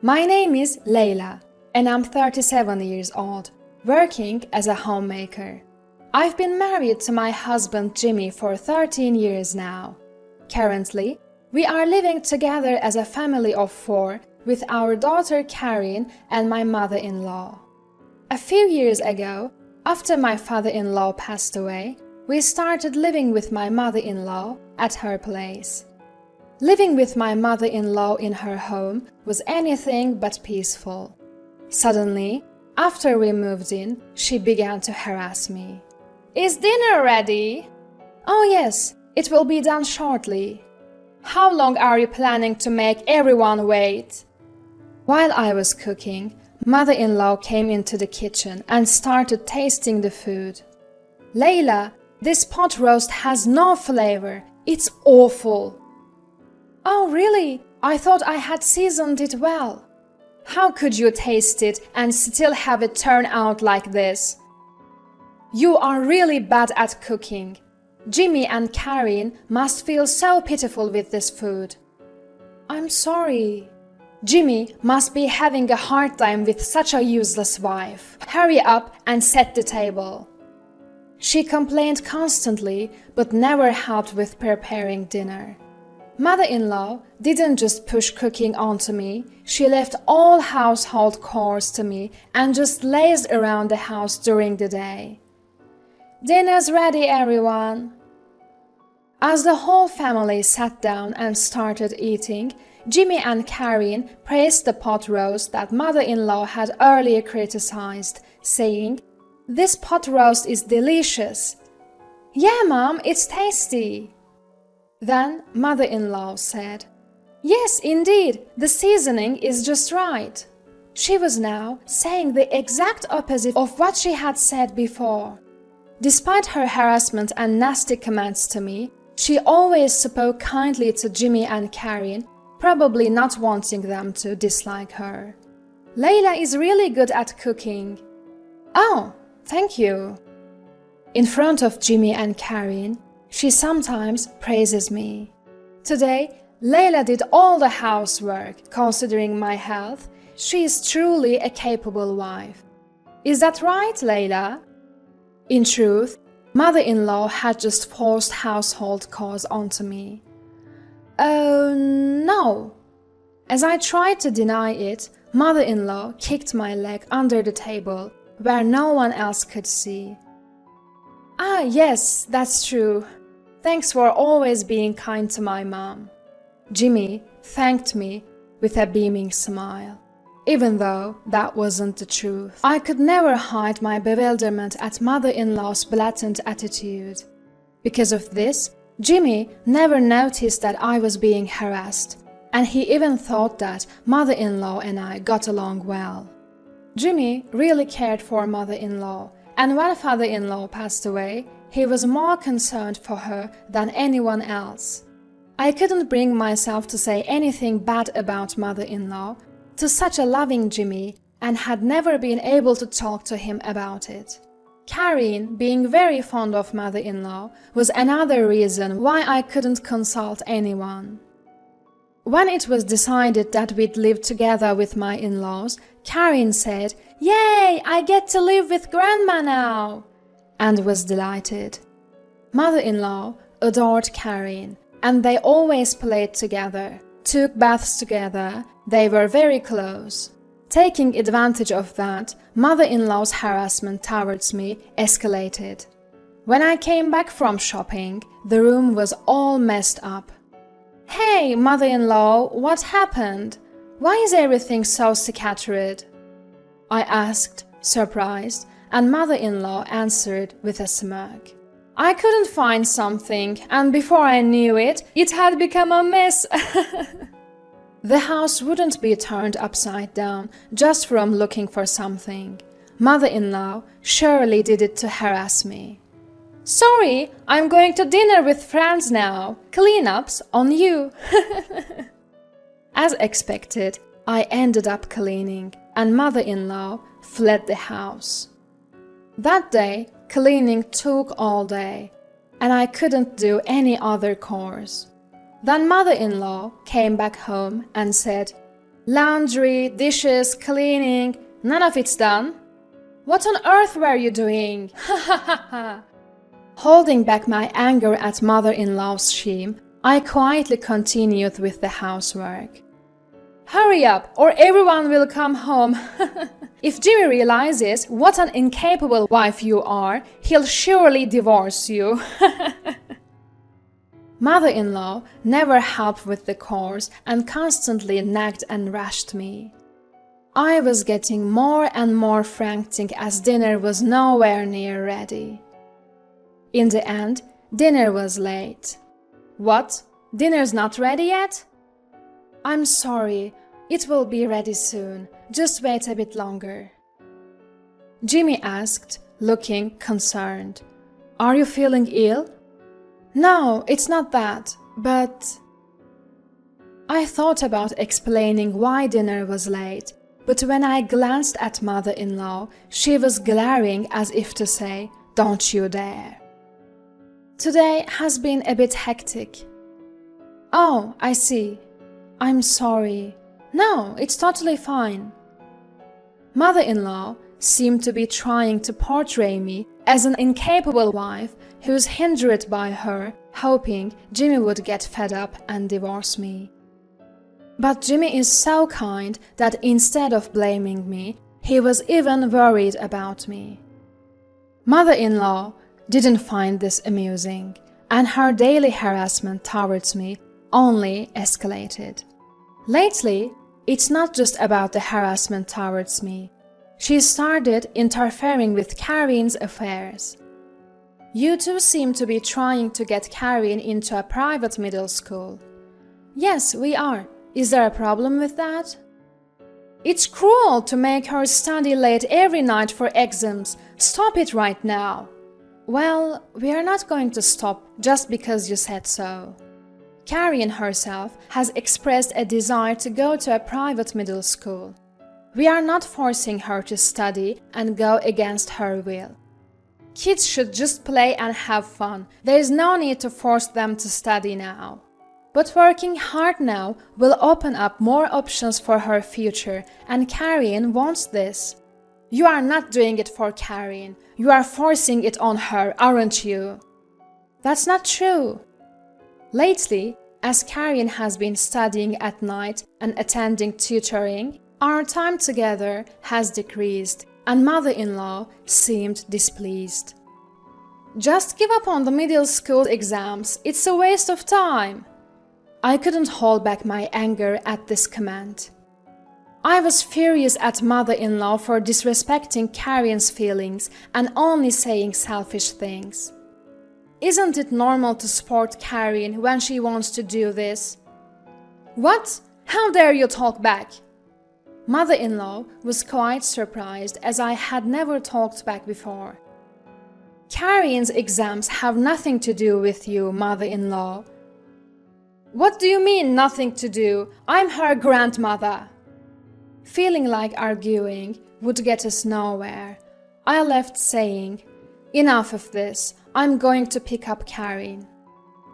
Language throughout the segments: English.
My name is Leila, and I'm 37 years old, working as a homemaker. I've been married to my husband Jimmy for 13 years now. Currently, we are living together as a family of 4 with our daughter Karen and my mother-in-law. A few years ago, after my father-in-law passed away, we started living with my mother-in-law at her place. Living with my mother-in-law in her home was anything but peaceful. Suddenly, after we moved in, she began to harass me. "Is dinner ready?" "Oh yes, it will be done shortly." "How long are you planning to make everyone wait?" While I was cooking, mother-in-law came into the kitchen and started tasting the food. "Leila, this pot roast has no flavor. It's awful." "Oh really? I thought I had seasoned it well." "How could you taste it and still have it turn out like this?" "You are really bad at cooking. Jimmy and Karen must feel so pitiful with this food." "I'm sorry." "Jimmy must be having a hard time with such a useless wife. Hurry up and set the table." She complained constantly, but never helped with preparing dinner. Mother-in-law didn't just push cooking onto me, she left all household chores to me and just lazed around the house during the day. "Dinner's ready, everyone." As the whole family sat down and started eating, Jimmy and Karen praised the pot roast that mother-in-law had earlier criticized, saying, "This pot roast is delicious." "Yeah, Mom, it's tasty." Then mother-in-law said, "Yes, indeed, the seasoning is just right." She was now saying the exact opposite of what she had said before. Despite her harassment and nasty comments to me, she always spoke kindly to Jimmy and Karen, probably not wanting them to dislike her. "Leila is really good at cooking." "Oh, thank you." In front of Jimmy and Karen, she sometimes praises me. Today, Leila did all the housework. Considering my health, she is truly a capable wife. Is that right, Leila? In truth, mother-in-law had just forced household chores onto me. "Oh, no." As I tried to deny it, mother-in-law kicked my leg under the table, where no one else could see. "Ah, yes, that's true. Thanks for always being kind to my mom." Jimmy thanked me with a beaming smile. Even though that wasn't the truth, I could never hide my bewilderment at mother-in-law's blatant attitude. Because of this, Jimmy never noticed that I was being harassed, and he even thought that mother-in-law and I got along well. Jimmy really cared for mother-in-law, and when father-in-law passed away, he was more concerned for her than anyone else. I couldn't bring myself to say anything bad about mother-in-law to such a loving Jimmy and had never been able to talk to him about it. Karen, being very fond of mother-in-law, was another reason why I couldn't consult anyone. When it was decided that we'd live together with my in-laws, Karen said, "Yay, I get to live with Grandma now!" and was delighted. Mother-in-law adored Karen, and they always played together, took baths together, they were very close. Taking advantage of that, mother-in-law's harassment towards me escalated. When I came back from shopping, the room was all messed up. "Hey, mother-in-law, what happened? Why is everything so scattered?" I asked, surprised, and mother-in-law answered with a smirk. "I couldn't find something, and before I knew it, it had become a mess." The house wouldn't be turned upside down just from looking for something. Mother-in-law surely did it to harass me. "Sorry, I'm going to dinner with friends now. Cleanup's on you." As expected, I ended up cleaning, and mother-in-law fled the house. That day, cleaning took all day, and I couldn't do any other chores. Then mother-in-law came back home and said, Laundry, dishes, cleaning, none of it's done. What on earth were you doing? Ha ha ha ha. Holding back my anger at mother-in-law's shame, I quietly continued with the housework. Hurry up, or everyone will come home. If Jimmy realizes what an incapable wife you are, he'll surely divorce you. Mother-in-law never helped with the chores and constantly nagged and rushed me. I was getting more and more frantic as dinner was nowhere near ready. In the end, dinner was late. What? Dinner's not ready yet? I'm sorry, it will be ready soon. Just wait a bit longer. Jimmy asked, looking concerned. Are you feeling ill? No, it's not that, but... I thought about explaining why dinner was late, but when I glanced at mother-in-law, she was glaring as if to say, don't you dare. Today has been a bit hectic. Oh, I see. I'm sorry. No, it's totally fine. Mother-in-law seemed to be trying to portray me as an incapable wife who was hindered by her, hoping Jimmy would get fed up and divorce me. But Jimmy is so kind that instead of blaming me, he was even worried about me. Mother-in-law didn't find this amusing, and her daily harassment towards me only escalated. Lately, it's not just about the harassment towards me. She started interfering with Karin's affairs. You two seem to be trying to get Karin into a private middle school. Yes, we are. Is there a problem with that? It's cruel to make her study late every night for exams. Stop it right now. Well, we are not going to stop just because you said so. Karin herself has expressed a desire to go to a private middle school. We are not forcing her to study and go against her will. Kids should just play and have fun. There is no need to force them to study now. But working hard now will open up more options for her future, and Karin wants this. You are not doing it for Karin. You are forcing it on her, aren't you? That's not true. Lately, as Karin has been studying at night and attending tutoring, our time together has decreased, and mother-in-law seemed displeased. Just give up on the middle school exams. It's a waste of time. I couldn't hold back my anger at this command. I was furious at mother-in-law for disrespecting Karin's feelings and only saying selfish things. Isn't it normal to support Karin when she wants to do this? What? How dare you talk back? Mother-in-law was quite surprised as I had never talked back before. Karin's exams have nothing to do with you, mother-in-law. What do you mean, nothing to do? I'm her grandmother. Feeling like arguing would get us nowhere, I left saying, enough of this, I'm going to pick up Karin.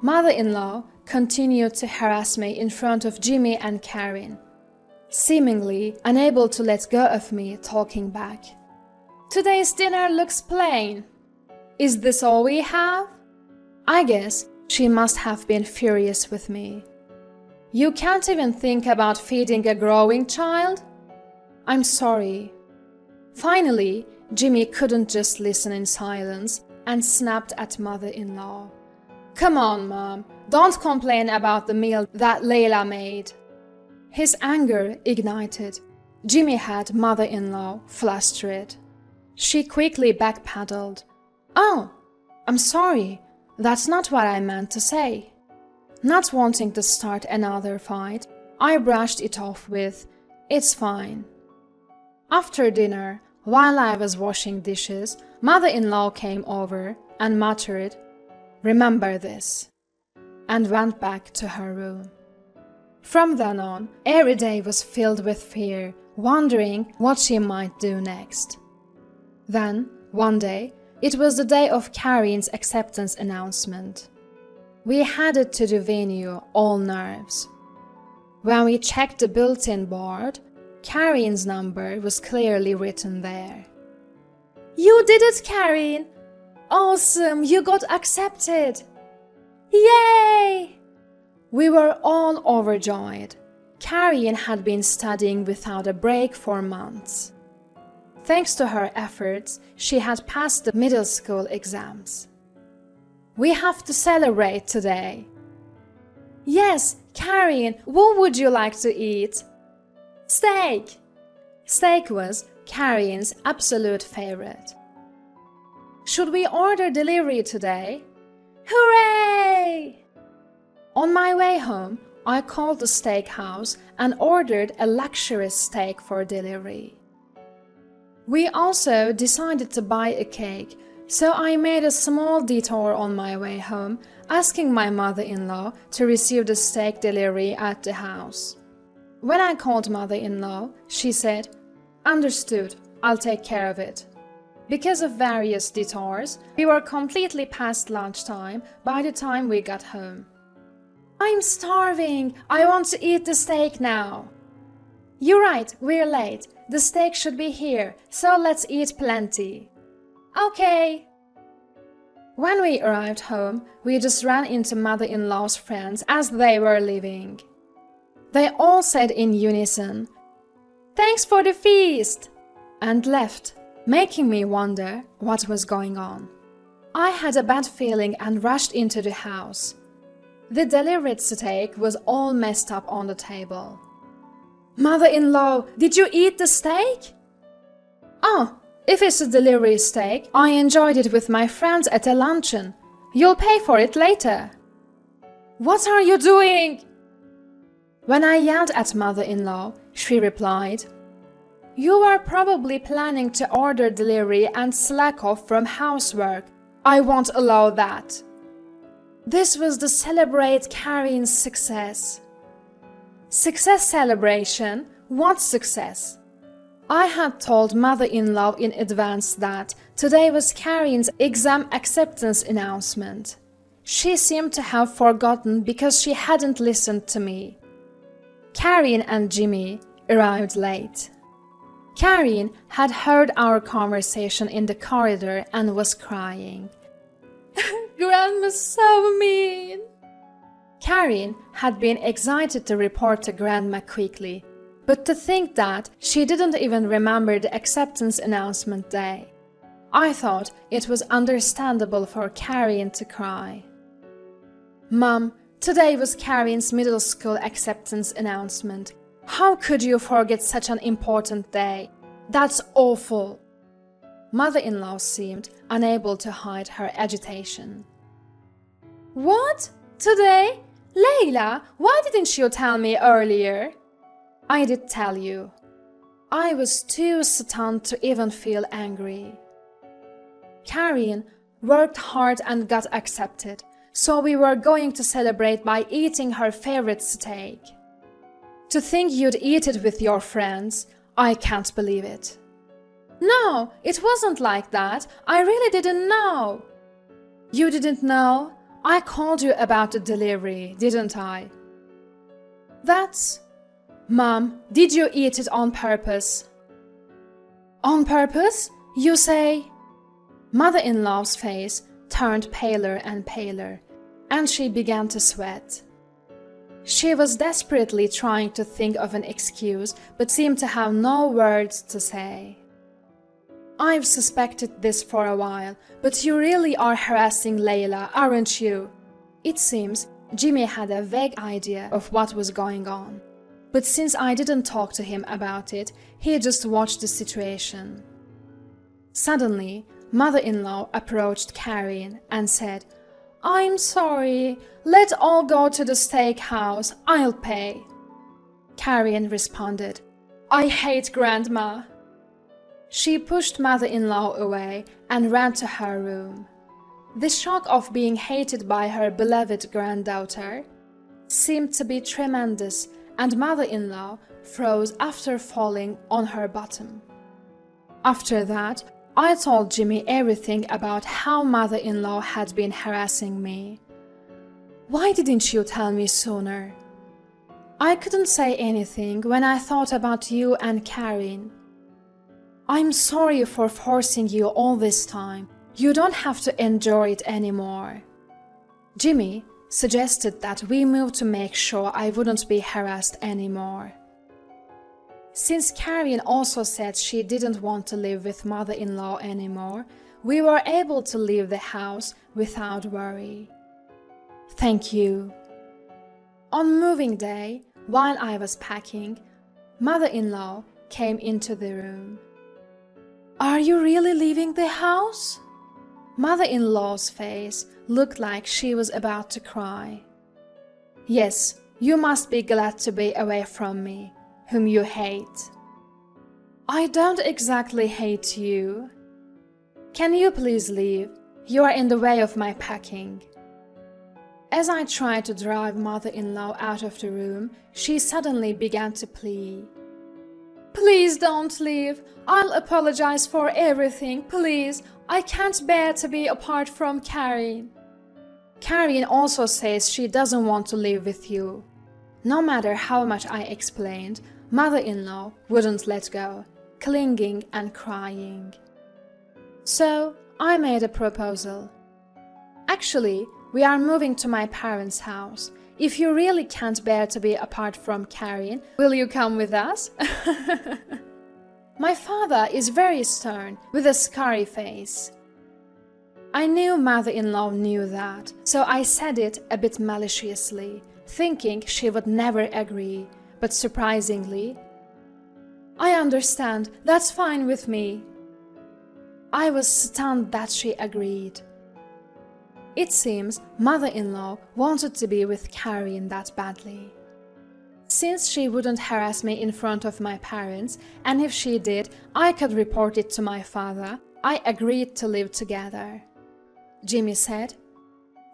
Mother-in-law continued to harass me in front of Jimmy and Karin, seemingly unable to let go of me talking back. Today's dinner looks plain. Is this all we have? I guess she must have been furious with me. You can't even think about feeding a growing child? I'm sorry. Finally, Jimmy couldn't just listen in silence and snapped at mother-in-law. Come on, Mom, don't complain about the meal that Layla made. His anger ignited. Jimmy had mother-in-law flustered. She quickly backpedaled. Oh, I'm sorry. That's not what I meant to say. Not wanting to start another fight, I brushed it off with, it's fine. After dinner, while I was washing dishes, mother-in-law came over and muttered, remember this, and went back to her room. From then on, every day was filled with fear, wondering what she might do next. Then, one day, it was the day of Karin's acceptance announcement. We headed to the venue, all nerves. When we checked the bulletin board, Karin's number was clearly written there. "You did it, Karin! Awesome, you got accepted! Yay!" We were all overjoyed. Karin had been studying without a break for months. Thanks to her efforts, she had passed the middle school exams. "We have to celebrate today." "Yes, Karin, what would you like to eat?" "Steak." Steak was Karin's absolute favorite. "Should we order delivery today?" "Hooray!" On my way home, I called the steakhouse and ordered a luxurious steak for delivery. We also decided to buy a cake, so I made a small detour on my way home, asking my mother-in-law to receive the steak delivery at the house. When I called mother-in-law, she said, "Understood, I'll take care of it." Because of various detours, we were completely past lunchtime by the time we got home. "I'm starving. I want to eat the steak now." "You're right, we're late. The steak should be here, so let's eat plenty." "Okay." When we arrived home, we just ran into mother-in-law's friends as they were leaving. They all said in unison, "Thanks for the feast," and left, making me wonder what was going on. I had a bad feeling and rushed into the house. The delivered steak was all messed up on the table. "Mother-in-law, did you eat the steak?" "Oh, if it's a delivery steak, I enjoyed it with my friends at a luncheon. You'll pay for it later." "What are you doing?" When I yelled at mother-in-law, she replied, "You are probably planning to order delivery and slack off from housework. I won't allow that." This was to celebrate Karin's success. Success celebration? What success? I had told mother-in-law in advance that today was Karin's exam acceptance announcement. She seemed to have forgotten because she hadn't listened to me. Karin and Jimmy arrived late. Karin had heard our conversation in the corridor and was crying. "Grandma's so mean." Karin had been excited to report to Grandma quickly, but to think that she didn't even remember the acceptance announcement day. I thought it was understandable for Karin to cry. "Mom, today was Karin's middle school acceptance announcement. How could you forget such an important day? That's awful." Mother-in-law seemed unable to hide her agitation. "What? Today? Layla, why didn't you tell me earlier?" "I did tell you." I was too stunned to even feel angry. Karin worked hard and got accepted, so we were going to celebrate by eating her favorite steak. To think you'd eat it with your friends, I can't believe it. "No, it wasn't like that. I really didn't know." "You didn't know? I called you about the delivery, didn't I?" "That's... Mom, did you eat it on purpose?" "On purpose? You say?" Mother-in-law's face turned paler and paler, and she began to sweat. She was desperately trying to think of an excuse, but seemed to have no words to say. "I've suspected this for a while, but you really are harassing Layla, aren't you?" It seems Jimmy had a vague idea of what was going on, but since I didn't talk to him about it, he just watched the situation. Suddenly, mother-in-law approached Karin and said, "I'm sorry, let's all go to the steakhouse, I'll pay." Karin responded, "I hate Grandma." She pushed mother-in-law away and ran to her room. The shock of being hated by her beloved granddaughter seemed to be tremendous, and mother-in-law froze after falling on her bottom. After that, I told Jimmy everything about how mother-in-law had been harassing me. "Why didn't you tell me sooner?" I couldn't say anything when I thought about you and Karen. I'm sorry for forcing you all this time. You don't have to endure it anymore. Jimmy suggested that we move to make sure I wouldn't be harassed anymore. Since Karen also said she didn't want to live with mother-in-law anymore, we were able to leave the house without worry. Thank you. On moving day, while I was packing, mother-in-law came into the room. Are you really leaving the house? Mother-in-law's face looked like she was about to cry. Yes, you must be glad to be away from me, whom you hate. I don't exactly hate you. Can you please leave? You are in the way of my packing. As I tried to drive mother-in-law out of the room, she suddenly began to plead. Please don't leave. I'll apologize for everything, please. I can't bear to be apart from Karen. Karen also says she doesn't want to live with you. No matter how much I explained, mother-in-law wouldn't let go, clinging and crying. So I made a proposal. Actually, we are moving to my parents' house. If you really can't bear to be apart from Karen, will you come with us? My father is very stern, with a scary face. I knew mother-in-law knew that, so I said it a bit maliciously, thinking she would never agree, but surprisingly, I understand, that's fine with me. I was stunned that she agreed. It seems mother-in-law wanted to be with Karen that badly. Since she wouldn't harass me in front of my parents, and if she did, I could report it to my father, I agreed to live together. Jimmy said,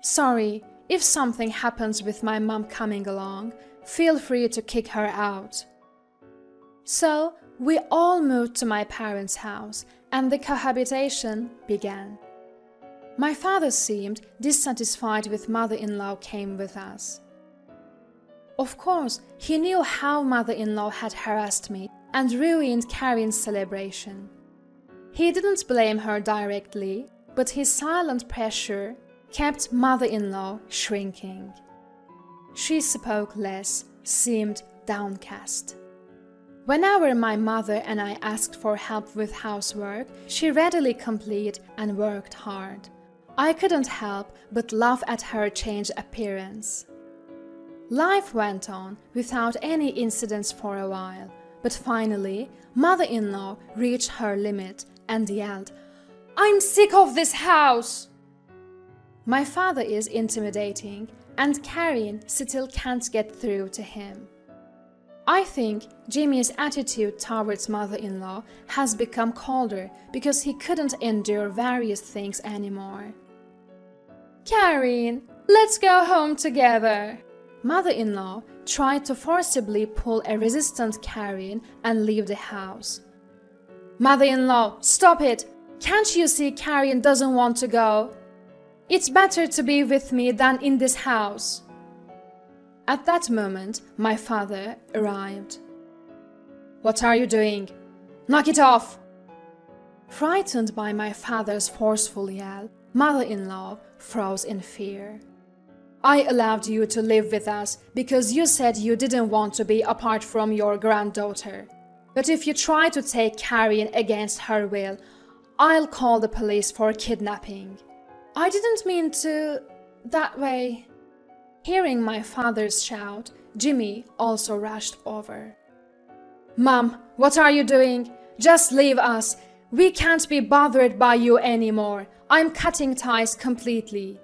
"Sorry, if something happens with my mom coming along, feel free to kick her out." So we all moved to my parents' house, and the cohabitation began. My father seemed dissatisfied with mother-in-law came with us. Of course, he knew how mother-in-law had harassed me and ruined Karen's celebration. He didn't blame her directly, but his silent pressure kept mother-in-law shrinking. She spoke less, seemed downcast. Whenever my mother and I asked for help with housework, she readily complied and worked hard. I couldn't help but laugh at her changed appearance. Life went on without any incidents for a while, but finally, mother-in-law reached her limit and yelled, "I'm sick of this house!" My father is intimidating, and Karen still can't get through to him. I think Jimmy's attitude towards mother-in-law has become colder because he couldn't endure various things anymore. "Karen, let's go home together." Mother-in-law tried to forcibly pull a resistant Karen and leave the house. "Mother-in-law, stop it! Can't you see Karen doesn't want to go? It's better to be with me than in this house." At that moment, my father arrived. "What are you doing? Knock it off!" Frightened by my father's forceful yell, mother-in-law froze in fear. "I allowed you to live with us because you said you didn't want to be apart from your granddaughter. But if you try to take Karen against her will, I'll call the police for kidnapping." "I didn't mean to... that way." Hearing my father's shout, Jimmy also rushed over. "Mom, what are you doing? Just leave us. We can't be bothered by you anymore. I'm cutting ties completely."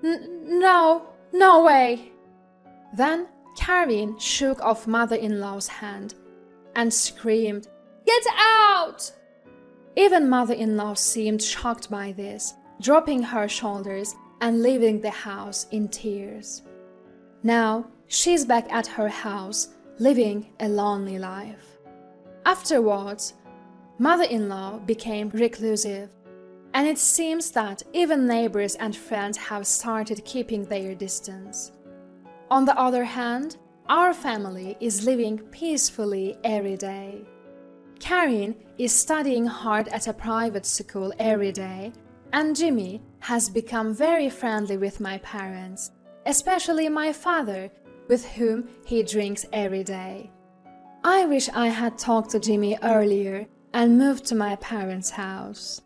No way." Then Karen shook off mother-in-law's hand and screamed, "Get out!" Even mother-in-law seemed shocked by this, dropping her shoulders and leaving the house in tears. Now she's back at her house, living a lonely life. Afterwards, mother-in-law became reclusive, and it seems that even neighbors and friends have started keeping their distance. On the other hand, Our family is living peacefully every day. Karen is studying hard at a private school every day, and Jimmy has become very friendly with my parents, especially my father, with whom he drinks every day. I wish I had talked to Jimmy earlier and moved to my parents' house.